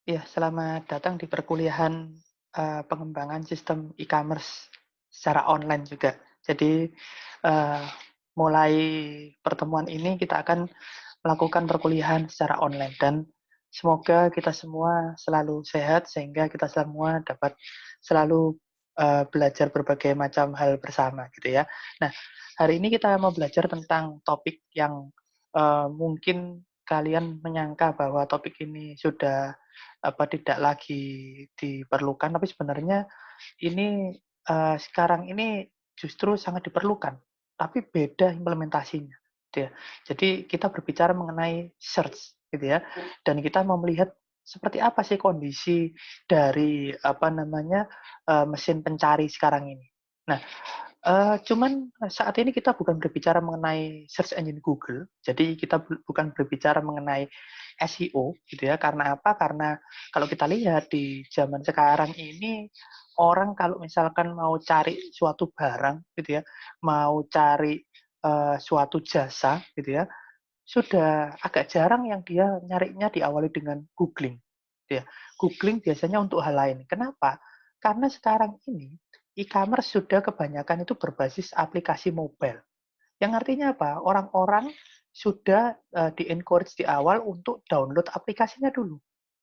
Ya, selamat datang di perkuliahan pengembangan sistem e-commerce secara online juga. Jadi, eee, mulai pertemuan ini kita akan melakukan perkuliahan secara online dan semoga kita semua selalu sehat sehingga kita semua dapat selalu, belajar berbagai macam hal bersama gitu ya. Nah, hari ini kita mau belajar tentang topik yang, mungkin kalian menyangka bahwa topik ini sudah tidak lagi diperlukan, tapi sebenarnya ini, sekarang ini justru sangat diperlukan, tapi beda implementasinya, gitu ya. Jadi kita berbicara mengenai search, gitu ya, dan kita mau melihat seperti apa sih kondisi dari, mesin pencari sekarang ini. Nah, cuman saat ini kita bukan berbicara mengenai search engine Google, jadi kita bukan berbicara mengenai SEO gitu ya, karena apa? Karena kalau kita lihat di zaman sekarang ini, orang kalau misalkan mau cari suatu barang gitu ya, mau cari, suatu jasa gitu ya, sudah agak jarang yang dia nyarinya diawali dengan googling, gitu ya. Googling biasanya untuk hal lain. Kenapa? Karena sekarang ini e-commerce sudah kebanyakan itu berbasis aplikasi mobile. Yang artinya apa? Orang-orang sudah, di-encourage di awal untuk download aplikasinya dulu.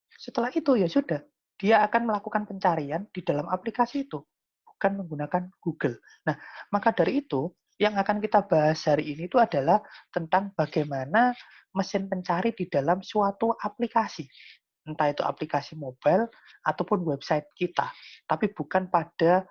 Setelah itu ya sudah, dia akan melakukan pencarian di dalam aplikasi itu, bukan menggunakan Google. Nah, maka dari itu, yang akan kita bahas hari ini itu adalah tentang bagaimana mesin pencari di dalam suatu aplikasi. Entah itu aplikasi mobile ataupun website kita, tapi bukan pada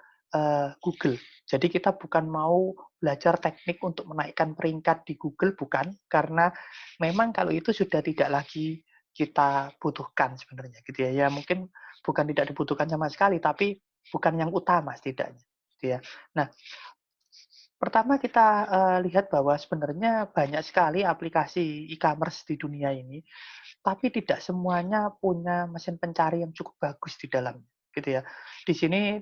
Google. Jadi kita bukan mau belajar teknik untuk menaikkan peringkat di Google, bukan, karena memang kalau itu sudah tidak lagi kita butuhkan sebenarnya gitu ya. Ya mungkin bukan tidak dibutuhkan sama sekali, tapi bukan yang utama setidaknya, gitu ya. Nah, pertama kita, lihat bahwa sebenarnya banyak sekali aplikasi e-commerce di dunia ini, tapi tidak semuanya punya mesin pencari yang cukup bagus di dalamnya, gitu ya. Di sini,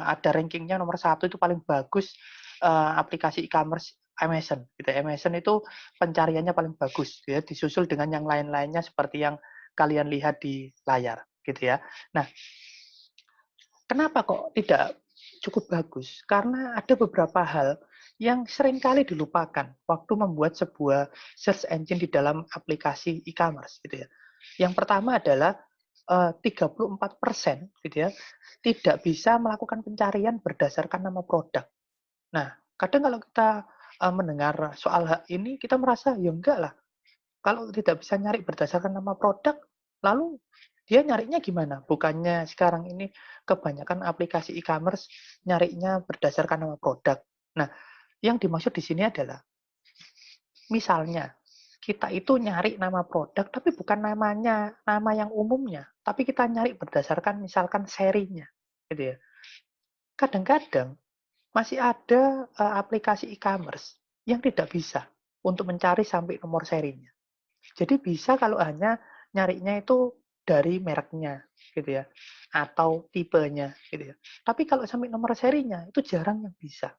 ada rankingnya nomor satu itu paling bagus, aplikasi e-commerce Amazon, gitu ya. Amazon itu pencariannya paling bagus, gitu ya, disusul dengan yang lain-lainnya seperti yang kalian lihat di layar, gitu ya. Nah, kenapa kok tidak cukup bagus? Karena ada beberapa hal yang seringkali dilupakan waktu membuat sebuah search engine di dalam aplikasi e-commerce gitu ya. Yang pertama adalah 34% gitu ya, tidak bisa melakukan pencarian berdasarkan nama produk. Nah, kadang kalau kita mendengar soal hal ini kita merasa ya enggak lah, kalau tidak bisa nyari berdasarkan nama produk, lalu dia nyarinya gimana? Bukannya sekarang ini kebanyakan aplikasi e-commerce nyarinya berdasarkan nama produk. Nah, yang dimaksud di sini adalah misalnya kita itu nyari nama produk tapi bukan namanya, nama yang umumnya, tapi kita nyari berdasarkan misalkan serinya, gitu ya. Kadang-kadang masih ada aplikasi e-commerce yang tidak bisa untuk mencari sampai nomor serinya. Jadi bisa kalau hanya nyarinya itu dari mereknya gitu ya, atau tipenya gitu ya. Tapi kalau sampai nomor serinya itu jarang yang bisa.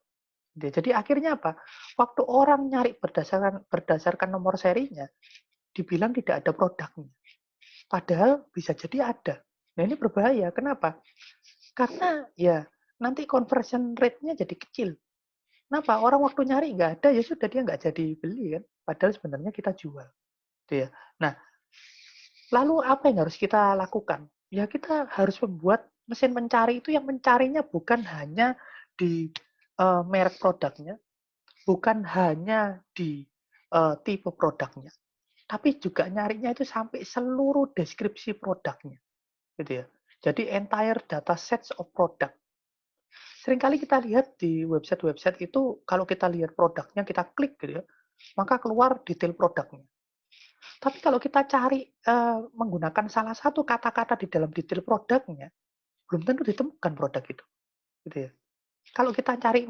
Gitu ya. Jadi akhirnya apa? Waktu orang nyari berdasarkan berdasarkan nomor serinya, dibilang tidak ada produknya. Padahal bisa jadi ada. Nah ini berbahaya. Kenapa? Karena ya nanti conversion rate-nya jadi kecil. Kenapa? Orang waktu nyari nggak ada, ya sudah dia nggak jadi beli kan. Padahal sebenarnya kita jual. Gitu ya. Nah, lalu apa yang harus kita lakukan? Ya kita harus membuat mesin pencari itu yang mencarinya bukan hanya di, merek produknya, bukan hanya di, tipe produknya, tapi juga nyarinya itu sampai seluruh deskripsi produknya, gitu ya. Jadi entire data sets of product. Seringkali kita lihat di website-website itu kalau kita lihat produknya, kita klik gitu ya, maka keluar detail produknya. Tapi kalau kita cari, menggunakan salah satu kata-kata di dalam detail produknya, belum tentu ditemukan produk itu, gitu ya. Kalau kita cari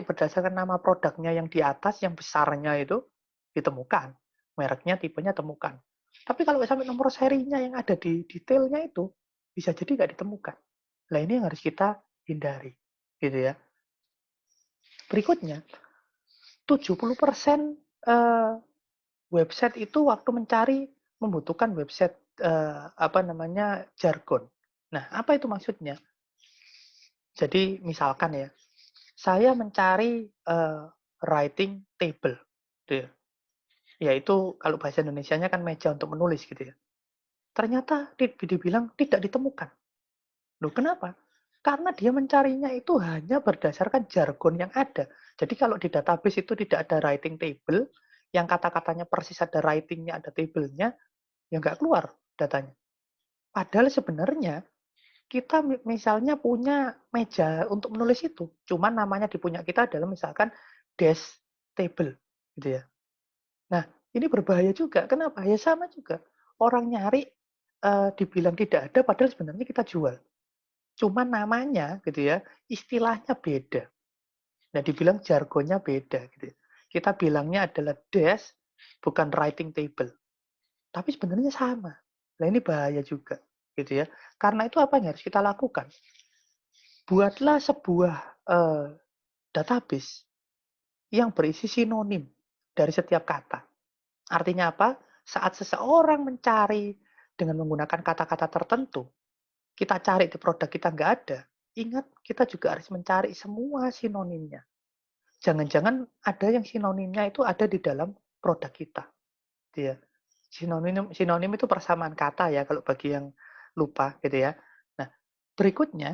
berdasarkan nama produknya yang di atas, yang besarnya itu, ditemukan. Mereknya, tipenya temukan. Tapi kalau sampai nomor serinya yang ada di detailnya itu, bisa jadi nggak ditemukan. Nah ini yang harus kita hindari, gitu ya. Berikutnya, 70% website itu waktu mencari membutuhkan website jargon. Nah, apa itu maksudnya? Jadi misalkan ya, saya mencari, writing table, gitu ya. Yaitu kalau bahasa Indonesianya kan meja untuk menulis gitu ya. Ternyata dibilang tidak ditemukan. Loh kenapa? Karena dia mencarinya itu hanya berdasarkan jargon yang ada. Jadi kalau di database itu tidak ada writing table, yang kata-katanya persis ada writing-nya, ada table-nya, ya nggak keluar datanya. Padahal sebenarnya kita misalnya punya meja untuk menulis itu, cuman namanya di punya kita adalah misalkan desk table, gitu ya. Nah, ini berbahaya juga. Kenapa? Ya sama juga. Orang nyari, dibilang tidak ada padahal sebenarnya kita jual. Cuman namanya gitu ya, istilahnya beda. Nah, dibilang jargonnya beda gitu ya. Kita bilangnya adalah desk, bukan writing table. Tapi sebenarnya sama. Nah, ini bahaya juga gitu ya. Karena itu apa yang harus kita lakukan? Buatlah sebuah, database yang berisi sinonim dari setiap kata. Artinya apa? Saat seseorang mencari dengan menggunakan kata-kata tertentu, kita cari di produk kita nggak ada, ingat kita juga harus mencari semua sinonimnya. Jangan-jangan ada yang sinonimnya itu ada di dalam produk kita. Gitu ya. Sinonim sinonim itu persamaan kata ya kalau bagi yang lupa gitu ya. Nah, berikutnya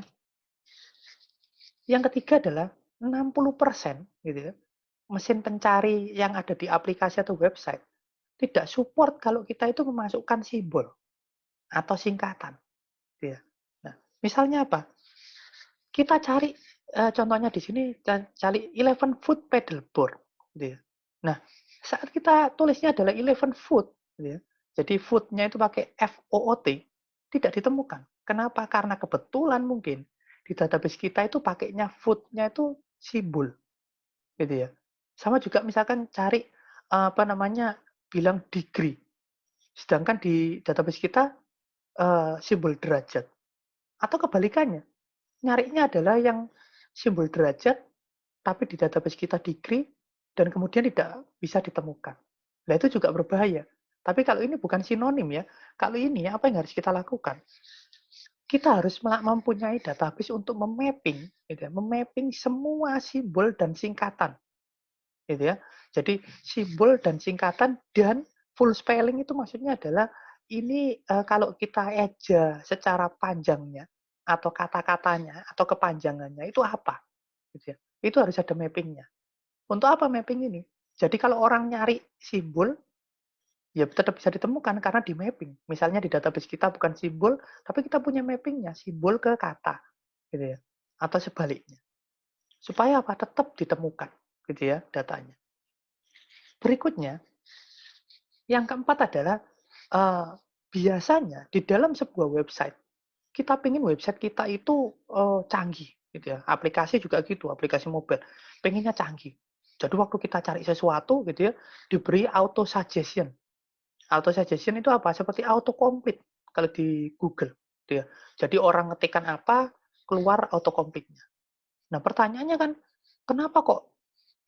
yang ketiga adalah 60% gitu ya, mesin pencari yang ada di aplikasi atau website tidak support kalau kita itu memasukkan simbol atau singkatan, gitu ya. Nah, misalnya apa? Kita cari, contohnya di sini cari 11 foot paddleboard, gitu ya. Nah, saat kita tulisnya adalah 11 foot, gitu ya. Jadi foot-nya itu pakai FOOT, tidak ditemukan. Kenapa? Karena kebetulan mungkin di database kita itu pakainya foot-nya itu simbol, gitu ya. Sama juga misalkan cari, bilang degree, sedangkan di database kita, simbol derajat. Atau kebalikannya, nyarinya adalah yang simbol derajat, tapi di database kita degree, dan kemudian tidak bisa ditemukan. Nah, itu juga berbahaya. Tapi kalau ini bukan sinonim ya, kalau ini apa yang harus kita lakukan? Kita harus mempunyai database untuk memapping, gitu ya, memapping semua simbol dan singkatan, gitu ya. Jadi simbol dan singkatan dan full spelling itu maksudnya adalah ini, kalau kita eja secara panjangnya atau kata-katanya atau kepanjangannya itu apa, gitu ya. Itu harus ada mapping-nya. Untuk apa mapping ini? Jadi kalau orang nyari simbol, ya tetap bisa ditemukan karena di mapping. Misalnya di database kita bukan simbol, tapi kita punya mapping-nya, simbol ke kata, gitu ya. Atau sebaliknya. Supaya apa? Tetap ditemukan, gitu ya, datanya. Berikutnya, yang keempat adalah, biasanya di dalam sebuah website, kita pengen website kita itu, canggih, gitu ya. Aplikasi juga gitu, aplikasi mobile, pengennya canggih. Jadi waktu kita cari sesuatu gitu ya, diberi auto suggestion. Auto suggestion itu apa? Seperti auto complete kalau di Google, gitu ya. Jadi orang ngetikkan apa, keluar auto complete-nya. Nah, pertanyaannya kan, kenapa kok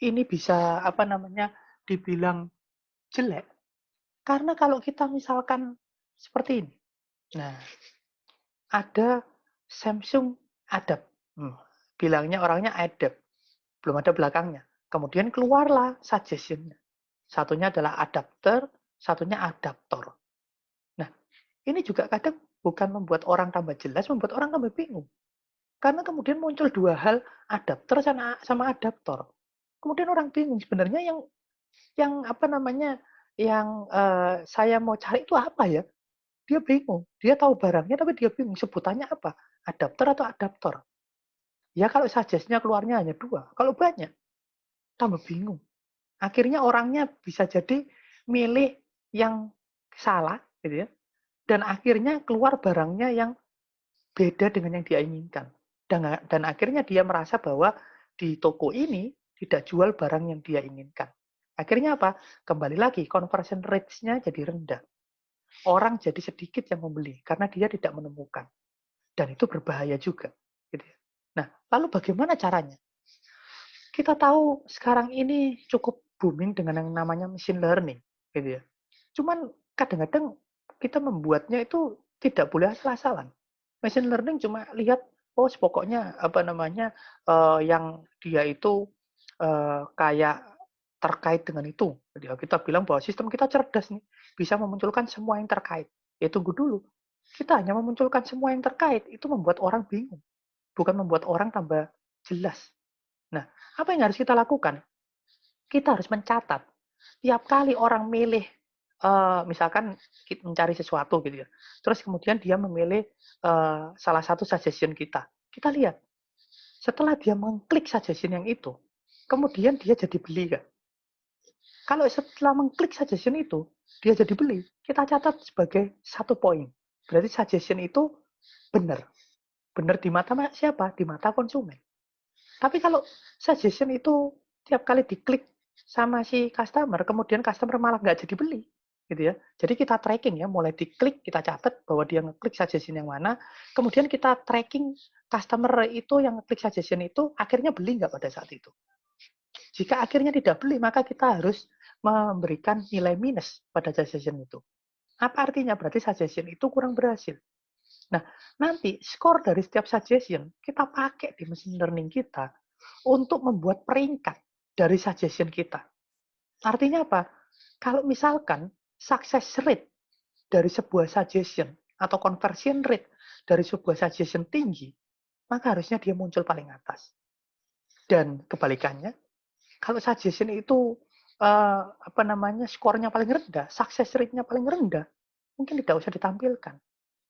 ini bisa, dibilang jelek? Karena kalau kita misalkan seperti ini, nah, ada Samsung Adapt, bilangnya orangnya Adapt, belum ada belakangnya. Kemudian keluarlah suggestion-nya. Satunya adalah adapter, satunya adaptor. Nah, ini juga kadang bukan membuat orang tambah jelas, membuat orang tambah bingung. Karena kemudian muncul dua hal, adapter sama adaptor. Kemudian orang bingung sebenarnya yang saya mau cari itu apa ya? Dia bingung. Dia tahu barangnya tapi dia bingung sebutannya apa? Adapter atau adaptor? Ya kalau suggest-nya keluarnya hanya dua. Kalau banyak, tambah bingung. Akhirnya orangnya bisa jadi milih yang salah, gitu ya. Dan akhirnya keluar barangnya yang beda dengan yang dia inginkan. Dan akhirnya dia merasa bahwa di toko ini tidak jual barang yang dia inginkan. Akhirnya apa? Kembali lagi, conversion rates-nya jadi rendah. Orang jadi sedikit yang membeli karena dia tidak menemukan. Dan itu berbahaya juga. Gitu ya. Nah, lalu bagaimana caranya? Kita tahu sekarang ini cukup booming dengan yang namanya machine learning. Gitu ya. Cuman kadang-kadang kita membuatnya itu tidak boleh asal-asalan. Machine learning cuma lihat, oh pokoknya apa namanya, yang dia itu, kayak terkait dengan itu. Jadi ya kita bilang bahwa sistem kita cerdas nih, bisa memunculkan semua yang terkait. Ya tunggu dulu, kita hanya memunculkan semua yang terkait, itu membuat orang bingung, bukan membuat orang tambah jelas. Nah, apa yang harus kita lakukan? Kita harus mencatat. Tiap kali orang milih, misalkan mencari sesuatu gitu ya, terus kemudian dia memilih, salah satu suggestion kita. Kita lihat, setelah dia mengklik suggestion yang itu, kemudian dia jadi beli nggak? Kalau setelah mengklik suggestion itu, dia jadi beli, kita catat sebagai satu poin. Berarti suggestion itu benar. Benar di mata siapa? Di mata konsumen. Tapi kalau suggestion itu tiap kali diklik sama si customer, kemudian customer malah nggak jadi beli, gitu ya. Jadi kita tracking ya, mulai diklik kita catat bahwa dia ngeklik suggestion yang mana, kemudian kita tracking customer itu yang ngeklik suggestion itu akhirnya beli nggak pada saat itu. Jika akhirnya tidak beli, maka kita harus memberikan nilai minus pada suggestion itu. Apa artinya? Berarti suggestion itu kurang berhasil. Nah, nanti skor dari setiap suggestion kita pakai di machine learning kita untuk membuat peringkat dari suggestion kita. Artinya apa? Kalau misalkan success rate dari sebuah suggestion atau conversion rate dari sebuah suggestion tinggi, maka harusnya dia muncul paling atas. Dan kebalikannya, kalau suggestion itu apa namanya skornya paling rendah, success rate-nya paling rendah, mungkin tidak usah ditampilkan.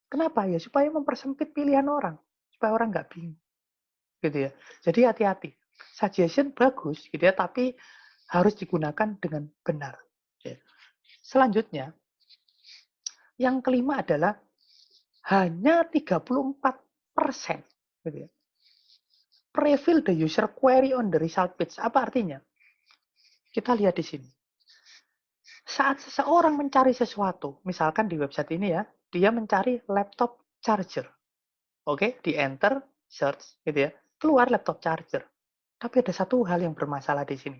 Kenapa ya? Supaya mempersempit pilihan orang, supaya orang nggak bingung, gitu ya. Jadi hati-hati. Suggestion bagus, gitu ya, tapi harus digunakan dengan benar. Ya. Selanjutnya, yang kelima adalah hanya 34% gitu ya. Prefill the user query on the result page. Apa artinya? Kita lihat di sini. Saat seseorang mencari sesuatu, misalkan di website ini ya, dia mencari laptop charger. Oke, di enter, search gitu ya. Keluar laptop charger. Tapi ada satu hal yang bermasalah di sini,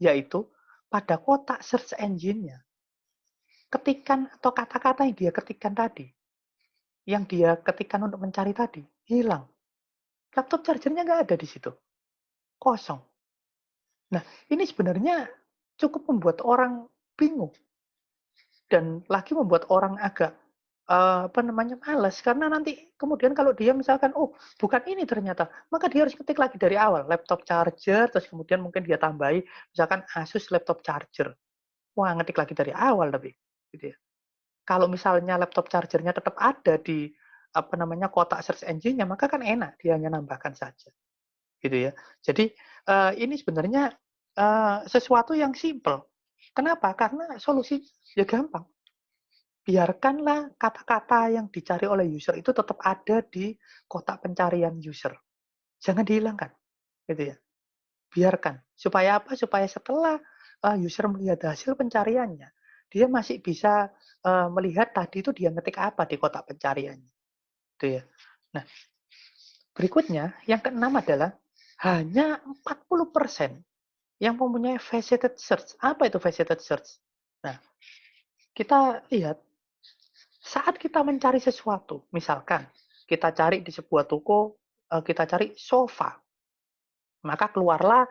yaitu pada kotak search engine-nya, ketikan atau kata-kata yang dia ketikkan tadi, yang dia ketikkan untuk mencari tadi, hilang. Laptop chargernya nggak ada di situ, kosong. Nah, ini sebenarnya cukup membuat orang bingung dan lagi membuat orang agak apa namanya malas karena nanti kemudian kalau dia misalkan oh bukan ini ternyata maka dia harus ketik lagi dari awal laptop charger terus kemudian mungkin dia tambahi misalkan Asus laptop charger. Wah, ngetik lagi dari awal tapi gitu ya. Kalau misalnya laptop chargernya tetap ada di apa namanya kotak search engine-nya, maka kan enak, dia hanya nambahkan saja, gitu ya. Jadi ini sebenarnya sesuatu yang simple. Kenapa? Karena solusi ya gampang. Biarkanlah kata-kata yang dicari oleh user itu tetap ada di kotak pencarian user. Jangan dihilangkan, gitu ya. Biarkan. Supaya apa? Supaya setelah user melihat hasil pencariannya, dia masih bisa melihat tadi itu dia ngetik apa di kotak pencariannya. Gitu ya. Nah, berikutnya yang keenam adalah hanya 40% yang mempunyai faceted search. Apa itu faceted search? Nah, kita lihat saat kita mencari sesuatu, misalkan kita cari di sebuah toko, kita cari sofa, maka keluarlah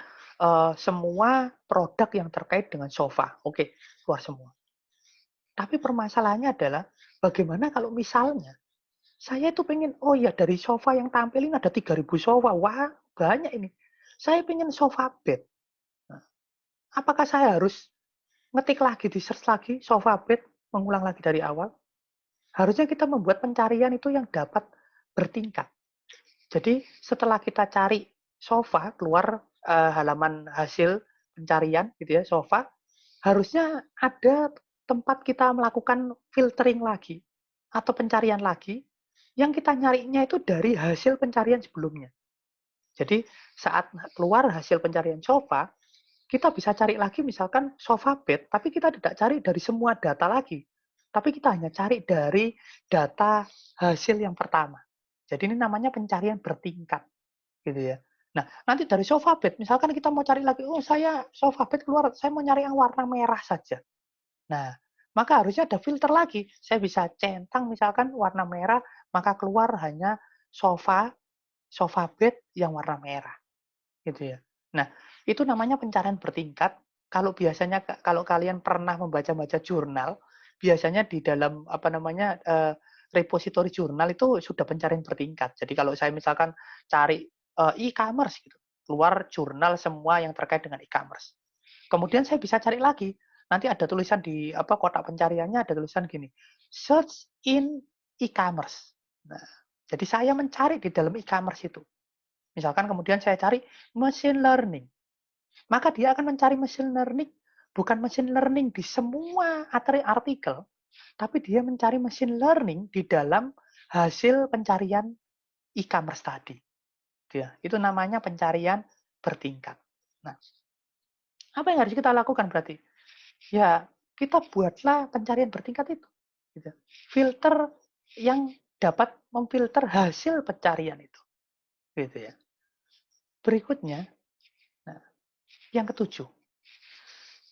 semua produk yang terkait dengan sofa. Oke, keluar semua. Tapi permasalahannya adalah bagaimana kalau misalnya saya itu pengen, oh ya dari sofa yang tampil ini ada 3.000 sofa. Wah, banyak ini. Saya pengen sofa bed. Nah, apakah saya harus ngetik lagi, di search lagi, sofa bed, mengulang lagi dari awal? Harusnya kita membuat pencarian itu yang dapat bertingkat. Jadi setelah kita cari sofa, keluar halaman hasil pencarian gitu ya, sofa, harusnya ada tempat kita melakukan filtering lagi atau pencarian lagi yang kita nyarinya itu dari hasil pencarian sebelumnya. Jadi saat keluar hasil pencarian sofa, kita bisa cari lagi misalkan sofa bed, tapi kita tidak cari dari semua data lagi. Tapi kita hanya cari dari data hasil yang pertama. Jadi ini namanya pencarian bertingkat, gitu ya. Nah, nanti dari sofa bed, misalkan kita mau cari lagi, oh saya sofa bed keluar, saya mau nyari yang warna merah saja. Nah, maka harusnya ada filter lagi. Saya bisa centang misalkan warna merah, maka keluar hanya sofa bed yang warna merah, gitu ya. Nah, itu namanya pencarian bertingkat. Kalau biasanya kalau kalian pernah membaca-baca jurnal, biasanya di dalam apa namanya repositori jurnal itu sudah pencarian bertingkat. Jadi kalau saya misalkan cari e-commerce gitu, keluar jurnal semua yang terkait dengan e-commerce. Kemudian saya bisa cari lagi. Nanti ada tulisan di apa kotak pencariannya ada tulisan gini, search in e-commerce. Nah, jadi saya mencari di dalam e-commerce itu. Misalkan kemudian saya cari machine learning. Maka dia akan mencari machine learning, bukan machine learning di semua artikel, tapi dia mencari machine learning di dalam hasil pencarian e-commerce tadi. Ya, itu namanya pencarian bertingkat. Nah, apa yang harus kita lakukan berarti? Ya, kita buatlah pencarian bertingkat itu. Gitu. Filter yang dapat memfilter hasil pencarian itu. Gitu ya. Berikutnya, nah, yang ketujuh,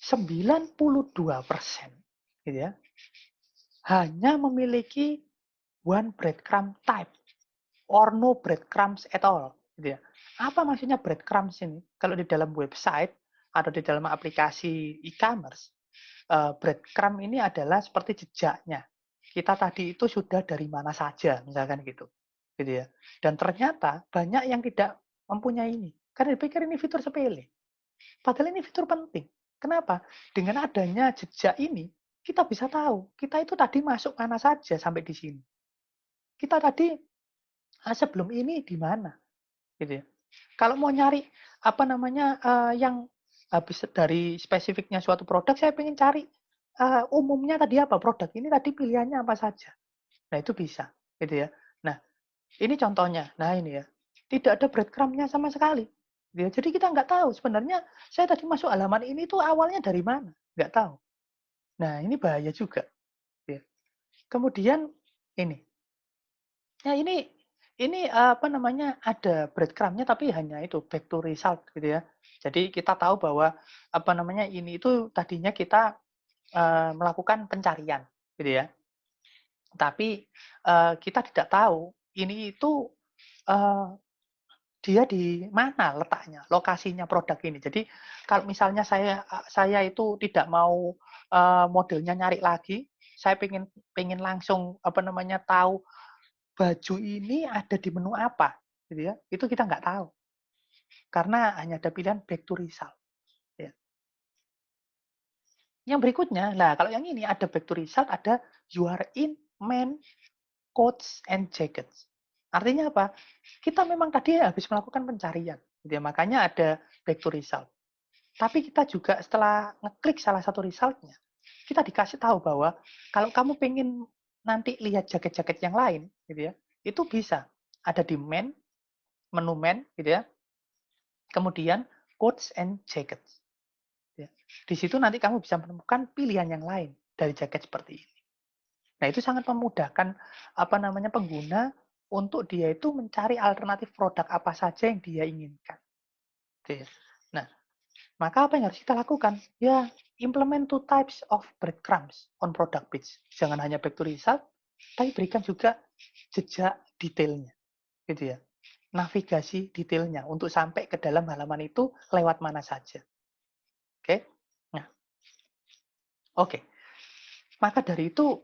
92% gitu ya, hanya memiliki one breadcrumb type or no breadcrumbs at all. Gitu ya. Apa maksudnya breadcrumbs ini? Kalau di dalam website atau di dalam aplikasi e-commerce, breadcrumb ini adalah seperti jejaknya. Kita tadi itu sudah dari mana saja, misalkan gitu. Gitu ya. Dan ternyata banyak yang tidak mempunyai ini. Karena dipikir ini fitur sepele. Padahal ini fitur penting. Kenapa? Dengan adanya jejak ini, kita bisa tahu kita itu tadi masuk mana saja sampai di sini. Kita tadi sebelum ini di mana, gitu ya. Kalau mau nyari apa namanya yang habis dari spesifiknya suatu produk, saya ingin cari umumnya tadi apa produk ini tadi pilihannya apa saja. Nah itu bisa, gitu ya. Nah ini contohnya. Nah ini ya, tidak ada breadcrumb-nya sama sekali. Ya, jadi kita nggak tahu sebenarnya saya tadi masuk halaman ini tuh awalnya dari mana, nggak tahu. Nah ini bahaya juga. Ya. Kemudian ini, ya ini apa namanya ada breadcrumb-nya tapi hanya itu back to result gitu ya. Jadi kita tahu bahwa apa namanya ini itu tadinya kita melakukan pencarian gitu ya. Tapi kita tidak tahu ini itu eh, dia di mana letaknya, lokasinya produk ini. Jadi kalau misalnya saya itu tidak mau modelnya nyari lagi, saya pengen langsung apa namanya tahu baju ini ada di menu apa, gitu ya. Itu kita nggak tahu karena hanya ada pilihan back to result. Ya. Yang berikutnya, nah kalau yang ini ada back to result, ada you are in men, coats, and jackets. Artinya apa? Kita memang tadi habis melakukan pencarian, gitu ya. Makanya ada back to result. Tapi kita juga setelah ngeklik salah satu resultnya, kita dikasih tahu bahwa kalau kamu pengen nanti lihat jaket-jaket yang lain, gitu ya, itu bisa ada di menu men, gitu ya. Kemudian coats and jackets. Ya. Di situ nanti kamu bisa menemukan pilihan yang lain dari jaket seperti ini. Nah itu sangat memudahkan apa namanya pengguna untuk dia itu mencari alternatif produk apa saja yang dia inginkan. Gitu ya. Nah maka apa yang harus kita lakukan? Ya, implement two types of breadcrumbs on product page. Jangan hanya back to result, tapi berikan juga jejak detailnya, gitu ya. Navigasi detailnya untuk sampai ke dalam halaman itu lewat mana saja. Oke? Nah, oke. Maka dari itu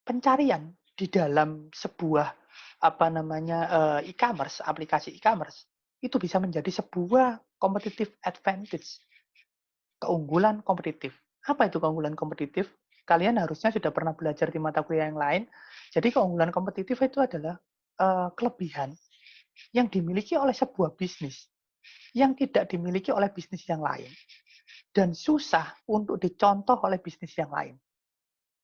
pencarian di dalam sebuah apa namanya e-commerce, aplikasi e-commerce itu bisa menjadi sebuah competitive advantage, keunggulan kompetitif. Apa itu keunggulan kompetitif? Kalian harusnya sudah pernah belajar di mata kuliah yang lain. Jadi keunggulan kompetitif itu adalah kelebihan yang dimiliki oleh sebuah bisnis yang tidak dimiliki oleh bisnis yang lain dan susah untuk dicontoh oleh bisnis yang lain.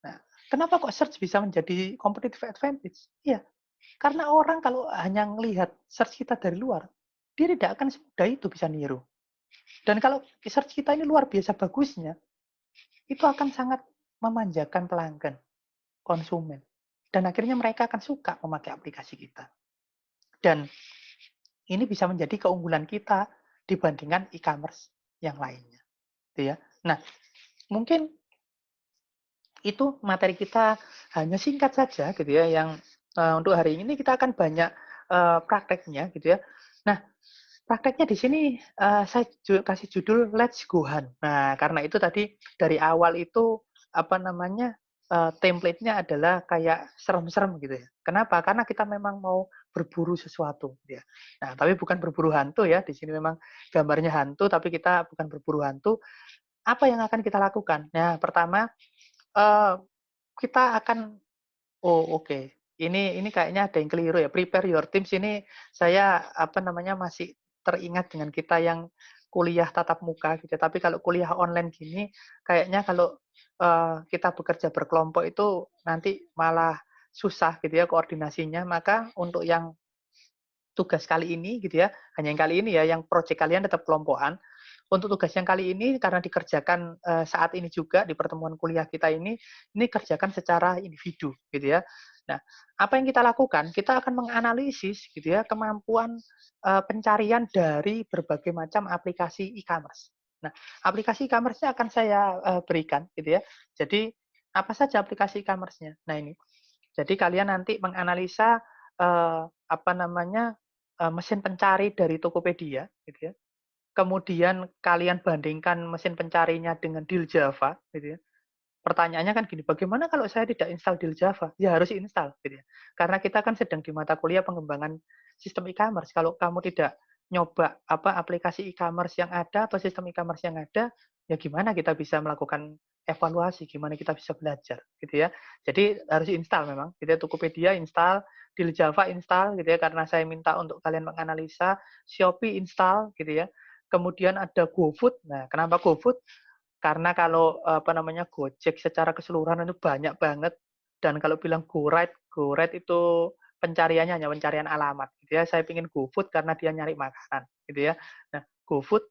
Nah, kenapa kok search bisa menjadi competitive advantage? Iya, karena orang kalau hanya melihat search kita dari luar, dia tidak akan semudah itu bisa niru. Dan kalau search kita ini luar biasa bagusnya, itu akan sangat memanjakan pelanggan, konsumen. Dan akhirnya mereka akan suka memakai aplikasi kita. Dan ini bisa menjadi keunggulan kita dibandingkan e-commerce yang lainnya. Gitu ya. Nah, mungkin itu materi kita hanya singkat saja gitu ya, yang untuk hari ini kita akan banyak prakteknya gitu ya. Nah, prakteknya di sini saya kasih judul Let's Go Hunt. Nah, karena itu tadi dari awal itu apa namanya template-nya adalah kayak serem-serem gitu ya. Kenapa? Karena kita memang mau berburu sesuatu gitu ya. Nah, tapi bukan berburu hantu ya. Di sini memang gambarnya hantu, tapi kita bukan berburu hantu. Apa yang akan kita lakukan? Nah, pertama eh, kita akan oke. Ini kayaknya ada yang keliru ya. Prepare your teams ini saya apa namanya masih teringat dengan kita yang kuliah tatap muka gitu. Tapi kalau kuliah online gini kayaknya kalau kita bekerja berkelompok itu nanti malah susah gitu ya koordinasinya. Maka untuk yang tugas kali ini gitu ya, hanya yang kali ini ya, yang project kalian tetap kelompokan. Untuk tugas yang kali ini karena dikerjakan saat ini juga di pertemuan kuliah kita ini kerjakan secara individu gitu ya. Nah, apa yang kita lakukan? Kita akan menganalisis gitu ya kemampuan pencarian dari berbagai macam aplikasi e-commerce. Nah, aplikasi e-commerce-nya akan saya berikan gitu ya. Jadi apa saja aplikasi e-commerce-nya? Nah ini. Jadi kalian nanti menganalisa apa namanya mesin pencari dari Tokopedia, gitu ya. Kemudian kalian bandingkan mesin pencarinya dengan Deal Java, gitu ya. Pertanyaannya kan gini, bagaimana kalau saya tidak install Deal Java? Ya harus install, gitu ya. Karena kita kan sedang di mata kuliah pengembangan sistem e-commerce. Kalau kamu tidak nyoba apa aplikasi e-commerce yang ada atau sistem e-commerce yang ada, ya gimana kita bisa melakukan evaluasi, gimana kita bisa belajar, gitu ya. Jadi harus install memang, gitu ya. Tokopedia install, Deal Java install, gitu ya. Karena saya minta untuk kalian menganalisa, Shopee install, gitu ya. Kemudian ada GoFood. Nah, kenapa GoFood? Karena kalau apa namanya Gojek secara keseluruhan itu banyak banget dan kalau bilang GoRide itu pencariannya hanya pencarian alamat gitu ya. Saya pingin GoFood karena dia nyari makanan gitu ya. Nah, GoFood,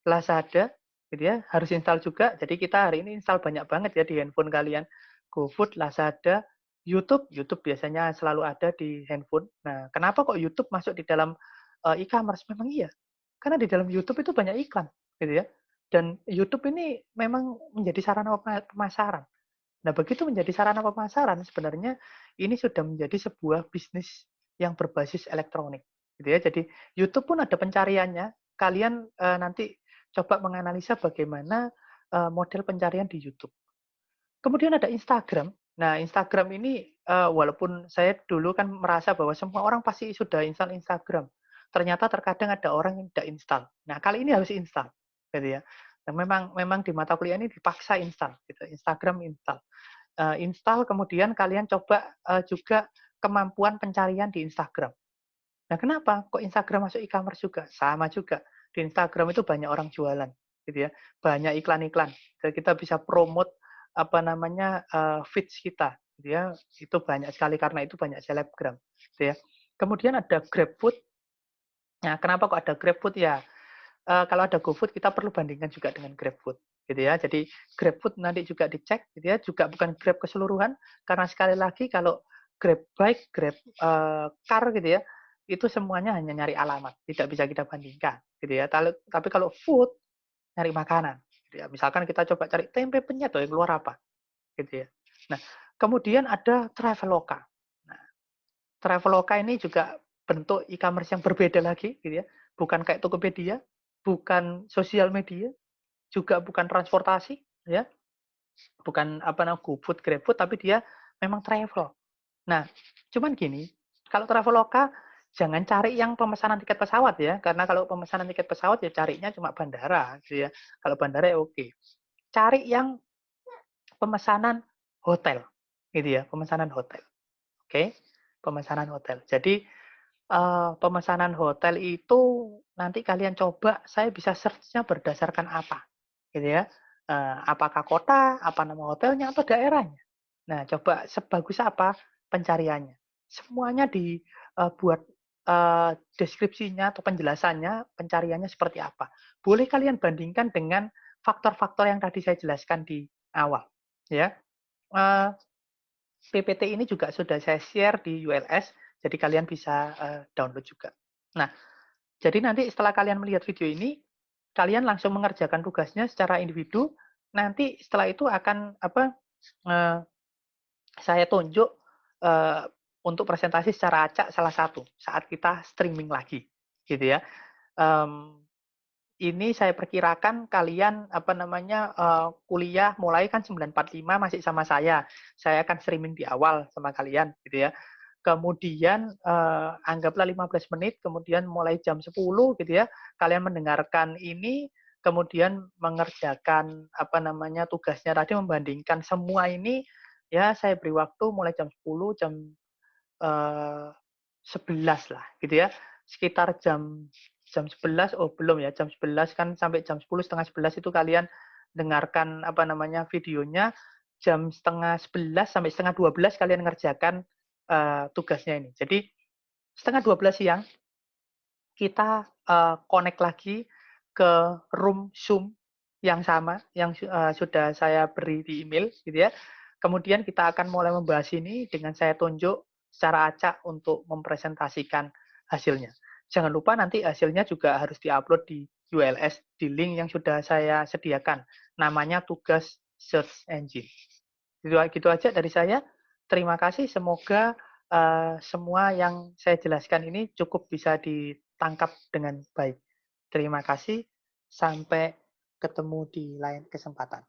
Lazada gitu ya, harus install juga. Jadi kita hari ini install banyak banget ya di handphone kalian. GoFood, Lazada, YouTube biasanya selalu ada di handphone. Nah, kenapa kok YouTube masuk di dalam e-commerce? Memang iya. Karena di dalam YouTube itu banyak iklan gitu ya. Dan YouTube ini memang menjadi sarana pemasaran. Nah, begitu menjadi sarana pemasaran, sebenarnya ini sudah menjadi sebuah bisnis yang berbasis elektronik, gitu ya. Jadi YouTube pun ada pencariannya. Kalian nanti coba menganalisa bagaimana model pencarian di YouTube. Kemudian ada Instagram. Nah, Instagram ini walaupun saya dulu kan merasa bahwa semua orang pasti sudah install Instagram. Ternyata terkadang ada orang yang tidak install. Nah, kali ini harus install, gitu ya. Dan memang memang di mata kuliah ini dipaksa install, gitu. Instagram install. Install kemudian kalian coba juga kemampuan pencarian di Instagram. Nah, kenapa kok Instagram masuk e-commerce juga? Sama juga. Di Instagram itu banyak orang jualan, gitu ya. Banyak iklan-iklan. Dan kita bisa promote apa namanya feeds kita, gitu ya. Itu banyak sekali karena itu banyak selebgram, gitu ya. Kemudian ada GrabFood. Nah, kenapa kok ada GrabFood ya? Kalau ada GoFood kita perlu bandingkan juga dengan GrabFood, gitu ya. Jadi GrabFood nanti juga dicek, gitu ya. Juga bukan Grab keseluruhan, karena sekali lagi kalau Grab bike, Grab car, gitu ya, itu semuanya hanya nyari alamat, tidak bisa kita bandingkan, gitu ya. Tapi kalau food nyari makanan, gitu ya. Misalkan kita coba cari tempe penyet, yang keluar apa, gitu ya. Nah, kemudian ada Traveloka. Nah, Traveloka ini juga bentuk e-commerce yang berbeda lagi, gitu ya. Bukan kayak Tokopedia, bukan sosial media, juga bukan transportasi, ya, bukan apa namanya GoFood, GrabFood, tapi dia memang travel. Nah, cuman gini, kalau Traveloka jangan cari yang pemesanan tiket pesawat ya, karena kalau pemesanan tiket pesawat ya carinya cuma bandara, gitu ya. Kalau bandara ya oke. Cari yang pemesanan hotel, gitu ya, pemesanan hotel. Oke, pemesanan hotel. Jadi pemesanan hotel itu nanti kalian coba saya bisa search-nya berdasarkan apa, gitu ya. Apakah kota, apa nama hotelnya, atau daerahnya. Nah, coba sebagus apa pencariannya. Semuanya dibuat deskripsinya atau penjelasannya, pencariannya seperti apa. Boleh kalian bandingkan dengan faktor-faktor yang tadi saya jelaskan di awal, ya. Eee, PPT ini juga sudah saya share di ULS, jadi kalian bisa download juga. Nah, jadi nanti setelah kalian melihat video ini, kalian langsung mengerjakan tugasnya secara individu. Nanti setelah itu akan apa? eee, saya tunjuk, eee, untuk presentasi secara acak salah satu, saat kita streaming lagi, gitu ya. Mmm, ini saya perkirakan kalian, apa namanya, kuliah mulai kan 9.45 masih sama saya akan streaming di awal sama kalian, gitu ya. Kemudian, anggaplah 15 menit, kemudian mulai jam 10 gitu ya, kalian mendengarkan ini, kemudian mengerjakan, apa namanya, tugasnya tadi, membandingkan semua ini, ya saya beri waktu mulai jam 10, eee, 11 lah, gitu ya. Sekitar jam jam 11 oh belum ya, jam 11 kan sampai jam 10, setengah 11 itu kalian dengarkan, apa namanya, videonya, jam setengah 11 sampai setengah 12 kalian ngerjakan, tugasnya ini. Jadi, setengah 12 siang kita, connect lagi ke room Zoom yang sama, yang sudah saya beri di email, gitu ya. Kemudian kita akan mulai membahas ini dengan saya tunjuk secara acak untuk mempresentasikan hasilnya. Jangan lupa nanti hasilnya juga harus di-upload di ULS, di link yang sudah saya sediakan, namanya tugas search engine. Gitu aja dari saya. Terima kasih, semoga, semua yang saya jelaskan ini cukup bisa ditangkap dengan baik. Terima kasih, sampai ketemu di lain kesempatan.